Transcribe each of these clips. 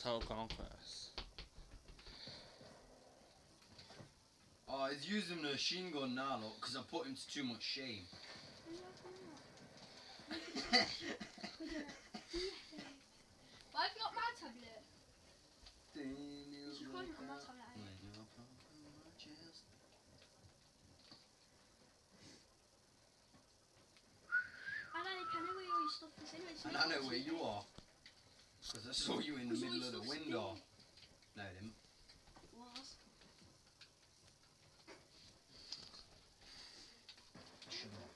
Total Conquest. Oh, he's using the machine gun now, look, because I put him to too much shame. Why have you got my tablet? You should call it on my tablet. I know where all your stuff is anyway. So And I know where you are. Because I saw you in the middle of the window. No, I didn't. It was. Shut up.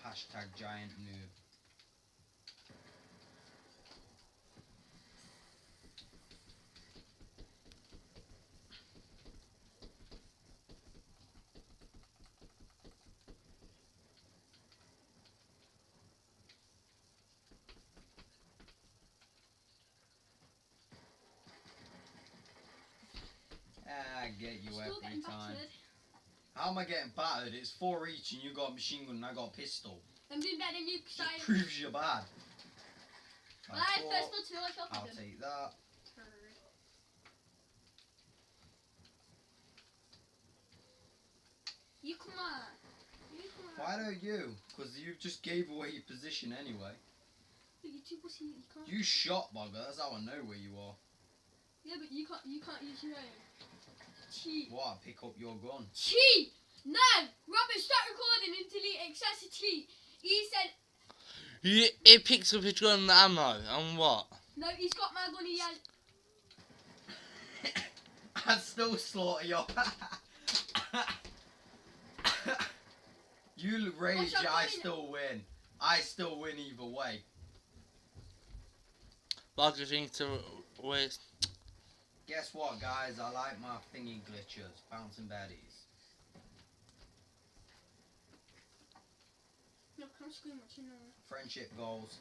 Hashtag giant noob. I get you Still every getting time. battered. How am I getting battered? It's 4 each and you got a machine gun and I got a pistol. I'm doing better than you because It proves you're bad. Well, I thought, first too. I felt I'll good. take that. You come on. You come on. Why don't you? Because you just gave away your position anyway. But you're too pussy. You can't. You shot, bugger. That's how I know where you are. Yeah, but you can't use your own. Cheat. What? Pick up your gun. Cheat! No! Robert, start recording and delete excessive cheat. He said, It picks up his gun and ammo. And what? no, he's got my gun, he has... I'd still slaughter you. You rage, What's your I point? still win. I still win either way. What do you think to waste? Guess what, guys? I like my thingy glitches. Bouncing baddies. No, can't scream much, you know. Friendship goals.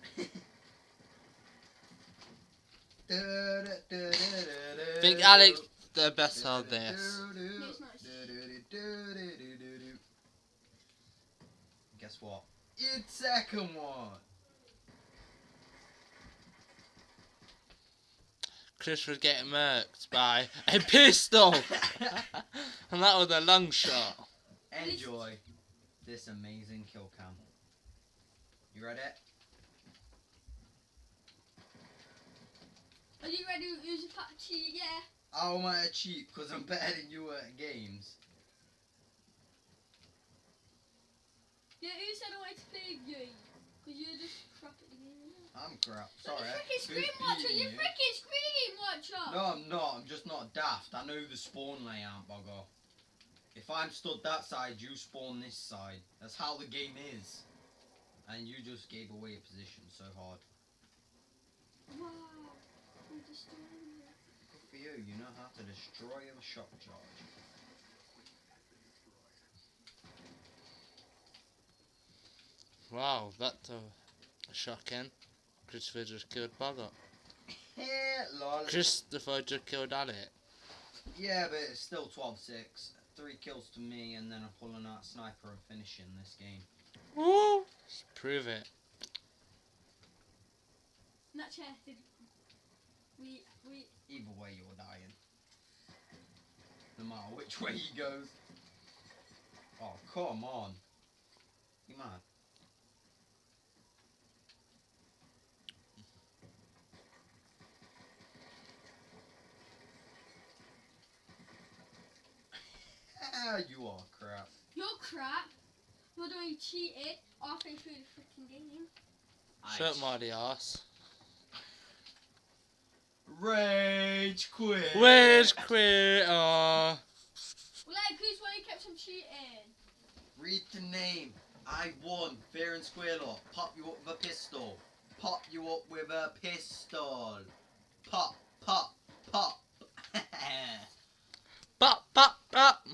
Think Alex the best of this. No, it's not. Guess what? It's second one. Chris was getting murked by a pistol. And that was a long shot. Enjoy this amazing kill cam. You ready? Are you ready to use your fat cheat? Yeah. How am I a cheat? Because I'm better than you at games. Yeah, who said I wanted to play a game? Because you're just crap at the game. I'm crap. So Sorry. you freaking Who's screen watcher! beating You freaking screen watcher! No, I'm not. I'm just not daft. I know the spawn layout, bugger. If I'm stood that side, you spawn this side. That's how the game is. And you just gave away a position so hard. Wow. I'm destroying it. Good for you. You know how to destroy a shock charge. Wow, that's shocking. Christopher just killed Bogger. Yeah, lol. Christopher just killed Alec. Yeah, but it's still 12-6. 3 kills to me, and then I'm pulling out sniper and finishing this game. Woo! Prove it. Not chested. We. Either way, you're dying. No matter which way he goes. Oh, come on. You mad? Ah, you are crap. You're crap. You're doing cheated halfway through the freaking game. Shut my ass. Rage quit. Where's quit? Well, like, who's one who kept on cheating? Read the name. I won. Fair and square lot. Pop you up with a pistol. Pop you up with a pistol. Pop, pop, pop. Bop, bop, bop.